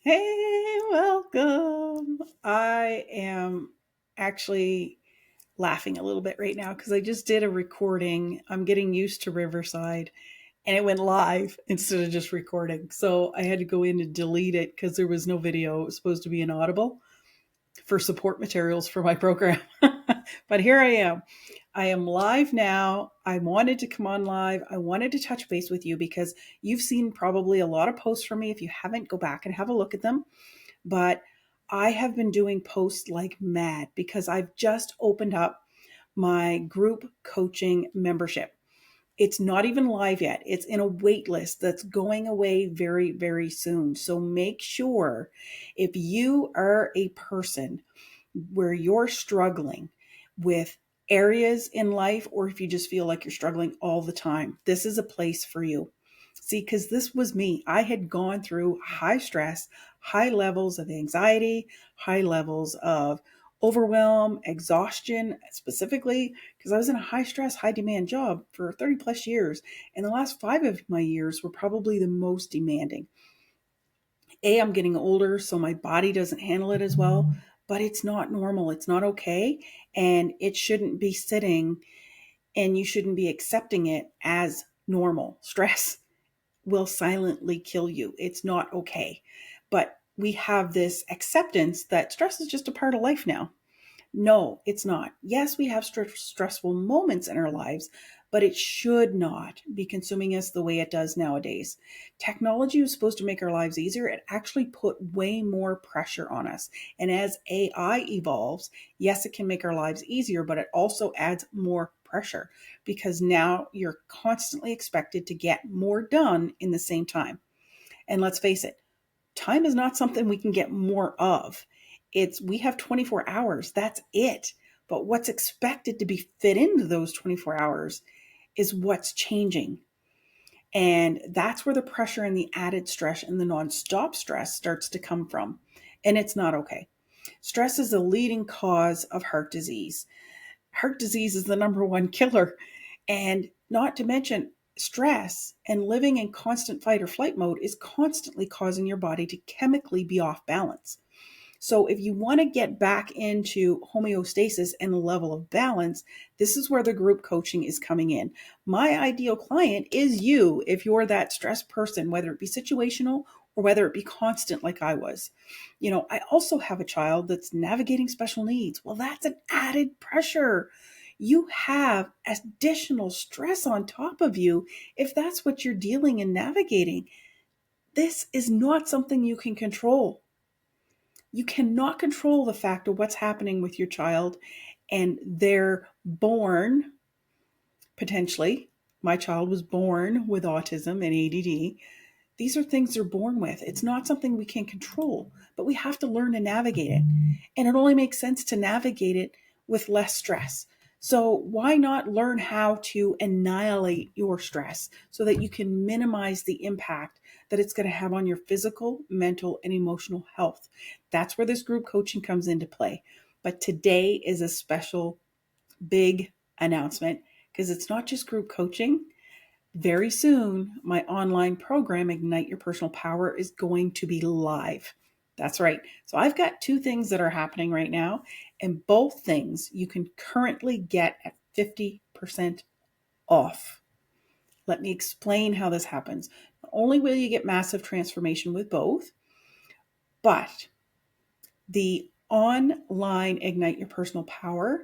Hey, welcome. I am actually laughing a little bit right now because I just did a recording. I'm getting used to Riverside and it went live instead of just recording. So I had to go in and delete it because there was no video. It was supposed to be an audible for support materials for my program. But here I am. I am live now. I wanted to come on live. I wanted to touch base with you because you've seen probably a lot of posts from me. If you haven't, go back and have a look at them. But I have been doing posts like mad because I've just opened up my group coaching membership. It's not even live yet. It's in a wait list that's going away very, very soon. So make sure if you are a person where you're struggling with areas in life, or if you just feel like you're struggling all the time, this is a place for you. See, because this was me. I had gone through high stress, high levels of anxiety, high levels of overwhelm, exhaustion, specifically because I was in a high stress, high demand job for 30 plus years. And the last 5 of my years were probably the most demanding. I'm getting older, so my body doesn't handle it as well, but it's not normal. It's not okay. And it shouldn't be sitting and you shouldn't be accepting it as normal. Stress will silently kill you. It's not okay. But we have this acceptance that stress is just a part of life now. No, it's not. Yes, we have stressful moments in our lives, but it should not be consuming us the way it does nowadays. Technology was supposed to make our lives easier. It actually put way more pressure on us. And as AI evolves, yes, it can make our lives easier, but it also adds more pressure because now you're constantly expected to get more done in the same time. And let's face it, time is not something we can get more of. It's we have 24 hours. That's it. But what's expected to be fit into those 24 hours is what's changing. And that's where the pressure and the added stress and the nonstop stress starts to come from. And it's not okay. Stress is a leading cause of heart disease. Heart disease is the number one killer. And not to mention, stress and living in constant fight or flight mode is constantly causing your body to chemically be off balance. So, if you want to get back into homeostasis and a level of balance, this is where the group coaching is coming in. My ideal client is you if you're that stressed person, whether it be situational or whether it be constant, like I was. I also have a child that's navigating special needs. Well, that's an added pressure. You have additional stress on top of you if that's what you're dealing and navigating. This is not something you can control. You cannot control the fact of what's happening with your child, and they're born potentially. My child was born with autism and ADD. These are things they're born with. It's not something we can control, but we have to learn to navigate it. And it only makes sense to navigate it with less stress. So, why not learn how to annihilate your stress so that you can minimize the impact that it's going to have on your physical, mental, and emotional health? That's where this group coaching comes into play. But today is a special, big announcement because it's not just group coaching. Very soon, my online program, Ignite Your Personal Power, is going to be live. That's right. So I've got two things that are happening right now, and both things you can currently get at 50% off. Let me explain how this happens. Not only will you get massive transformation with both, but the online Ignite Your Personal Power,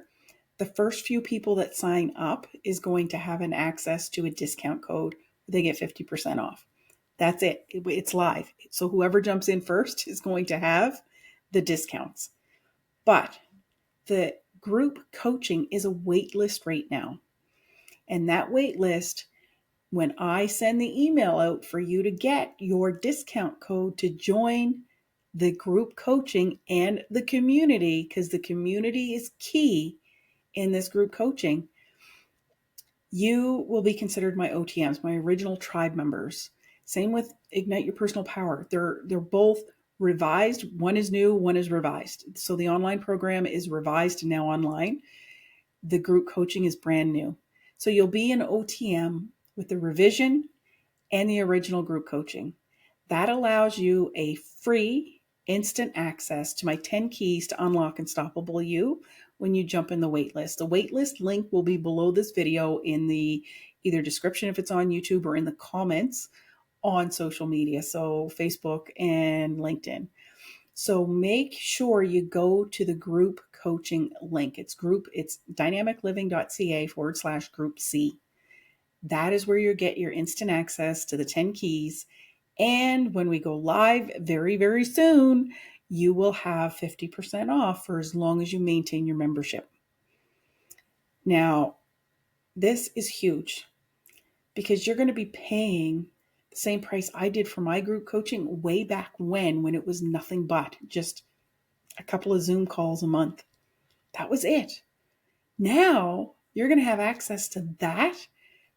the first few people that sign up is going to have an access to a discount code where they get 50% off. That's it. It's live. So whoever jumps in first is going to have the discounts. But the group coaching is a wait list right now. And that wait list, when I send the email out for you to get your discount code to join the group coaching and the community, because the community is key in this group coaching, you will be considered my OTMs, my original tribe members. Same with Ignite Your Personal Power. They're both revised. One is new, one is revised. So the online program is revised and now online. The group coaching is brand new. So you'll be an OTM with the revision and the original group coaching. That allows you a free instant access to my 10 keys to unlock Unstoppable You when you jump in the waitlist. The waitlist link will be below this video in the either description if it's on YouTube or in the comments on social media, so Facebook and LinkedIn. So make sure you go to the group coaching link. It's dynamicliving.ca/group C. That is where you get your instant access to the 10 keys. And when we go live very, very soon, you will have 50% off for as long as you maintain your membership. Now, this is huge because you're going to be paying the same price I did for my group coaching way back when it was nothing but just a couple of Zoom calls a month. That was it. Now you're going to have access to that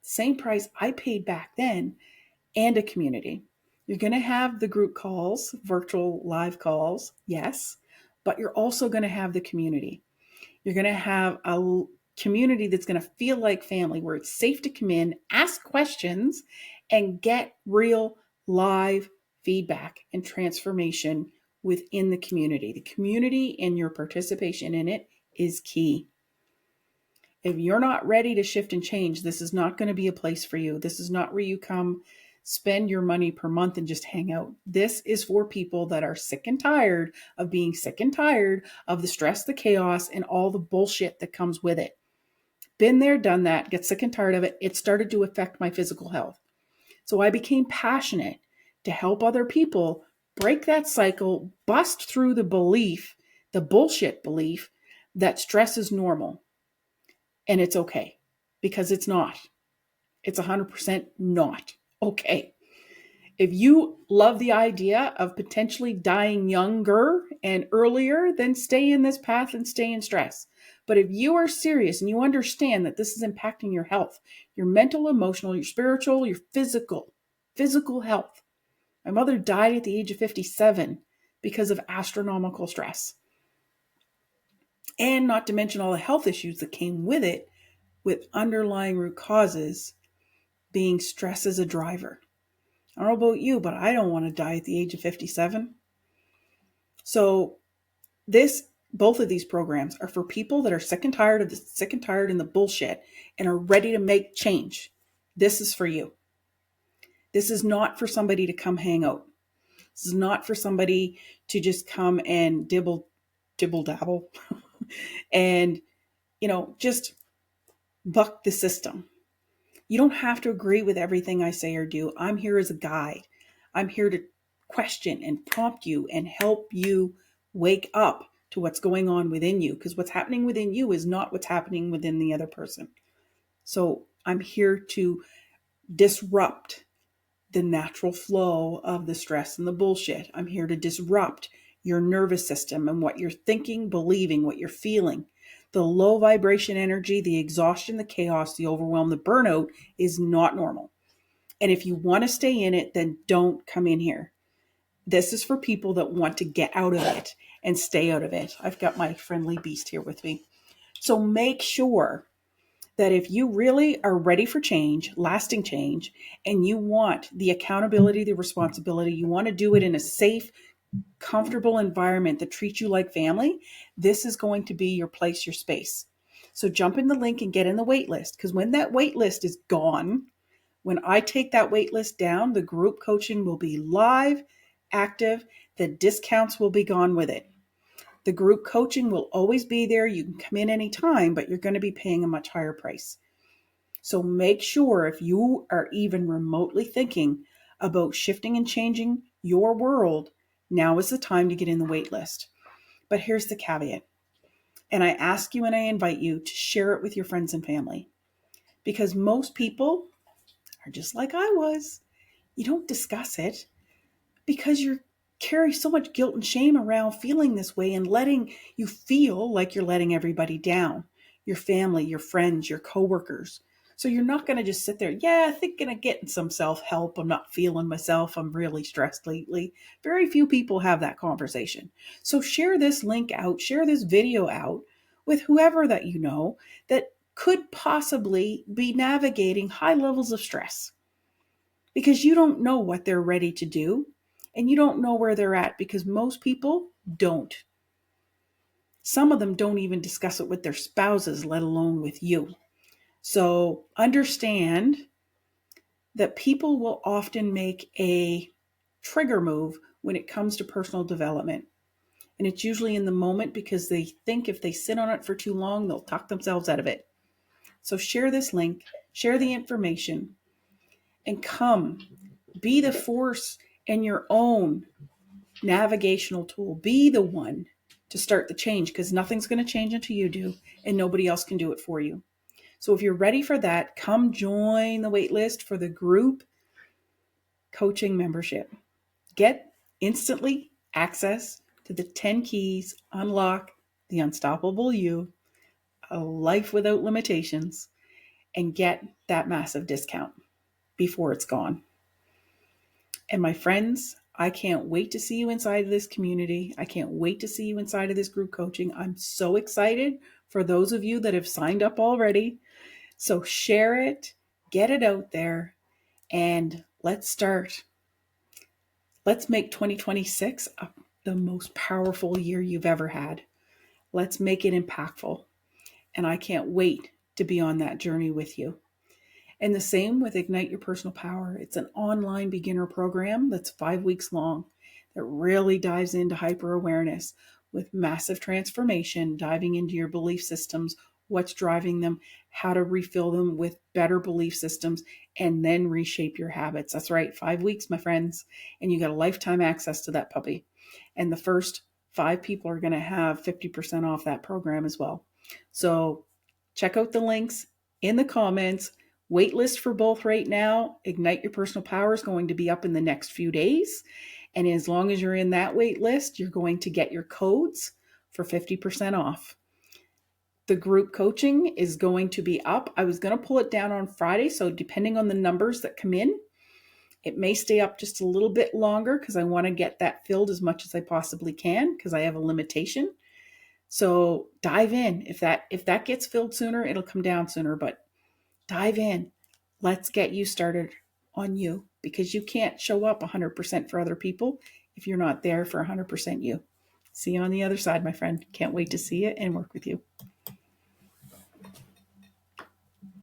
same price I paid back then and a community. You're going to have the group calls, virtual live calls, yes, but you're also going to have the community. You're going to have a community that's going to feel like family, where it's safe to come in, ask questions, and get real live feedback and transformation within the community. The community and your participation in it is key. If you're not ready to shift and change, this is not going to be a place for you. This is not where you come spend your money per month and just hang out. This is for people that are sick and tired of being sick and tired of the stress, the chaos, and all the bullshit that comes with it. Been there, done that, get sick and tired of it. It started to affect my physical health. So I became passionate to help other people break that cycle, bust through the belief, the bullshit belief that stress is normal and it's okay, because it's not. It's 100% not okay. If you love the idea of potentially dying younger and earlier, then stay in this path and stay in stress. But if you are serious and you understand that this is impacting your health, your mental, emotional, your spiritual, your physical health. My mother died at the age of 57 because of astronomical stress. And not to mention all the health issues that came with it, with underlying root causes being stress as a driver. I don't know about you, but I don't want to die at the age of 57. So both of these programs are for people that are sick and tired of the bullshit and are ready to make change. This is for you. This is not for somebody to come hang out. This is not for somebody to just come and dibble dabble and, just buck the system. You don't have to agree with everything I say or do. I'm here as a guide. I'm here to question and prompt you and help you wake up to what's going on within you, because what's happening within you is not what's happening within the other person. So I'm here to disrupt the natural flow of the stress and the bullshit. I'm here to disrupt your nervous system and what you're thinking, believing, what you're feeling. The low vibration energy, the exhaustion, the chaos, the overwhelm, the burnout is not normal. And if you want to stay in it, then don't come in here. This is for people that want to get out of it and stay out of it. I've got my friendly beast here with me. So make sure that if you really are ready for change, lasting change, and you want the accountability, the responsibility, you want to do it in a safe, comfortable environment that treats you like family, this is going to be your place, your space. So jump in the link and get in the wait list, because when that wait list is gone, when I take that wait list down, the group coaching will be live, active, the discounts will be gone with it. The group coaching will always be there. You can come in anytime, but you're going to be paying a much higher price. So make sure, if you are even remotely thinking about shifting and changing your world, now is the time to get in the wait list. But here's the caveat. And I ask you and I invite you to share it with your friends and family, because most people are just like I was. You don't discuss it because you carry so much guilt and shame around feeling this way and letting you feel like you're letting everybody down, your family, your friends, your coworkers. So you're not going to just sit there, thinking of getting some self-help. I'm not feeling myself. I'm really stressed lately. Very few people have that conversation. So share this link out, share this video out with whoever that you know that could possibly be navigating high levels of stress, because you don't know what they're ready to do. and you don't know where they're at because most people don't. Some of them don't even discuss it with their spouses, let alone with you. So understand that people will often make a trigger move when it comes to personal development. And it's usually in the moment because they think if they sit on it for too long, they'll talk themselves out of it. So share this link, share the information, and come be the force in your own navigational tool. Be the one to start the change because nothing's going to change until you do, and nobody else can do it for you. So if you're ready for that, come join the waitlist for the group coaching membership. Get instantly access to the 10 keys, unlock the unstoppable you, a life without limitations, and get that massive discount before it's gone. And my friends, I can't wait to see you inside of this community. I can't wait to see you inside of this group coaching. I'm so excited for those of you that have signed up already. So share it, get it out there, and let's start. Let's make 2026 the most powerful year you've ever had. Let's make it impactful. And I can't wait to be on that journey with you. And the same with Ignite Your Personal Power. It's an online beginner program that's 5 weeks long that really dives into hyper awareness with massive transformation, diving into your belief systems, what's driving them, how to refill them with better belief systems, and then reshape your habits. That's right, 5 weeks, my friends, and you got a lifetime access to that puppy. And the first 5 people are going to have 50% off that program as well. So check out the links in the comments. Waitlist for both right now. Ignite Your Personal Power is going to be up in the next few days. And as long as you're in that wait list, you're going to get your codes for 50% off. The group coaching is going to be up. I was going to pull it down on Friday. So depending on the numbers that come in, it may stay up just a little bit longer because I want to get that filled as much as I possibly can because I have a limitation. So dive in. If that gets filled sooner, it'll come down sooner, but dive in. Let's get you started on you because you can't show up 100% for other people if you're not there for 100% you. See you on the other side, my friend. Can't wait to see you and work with you.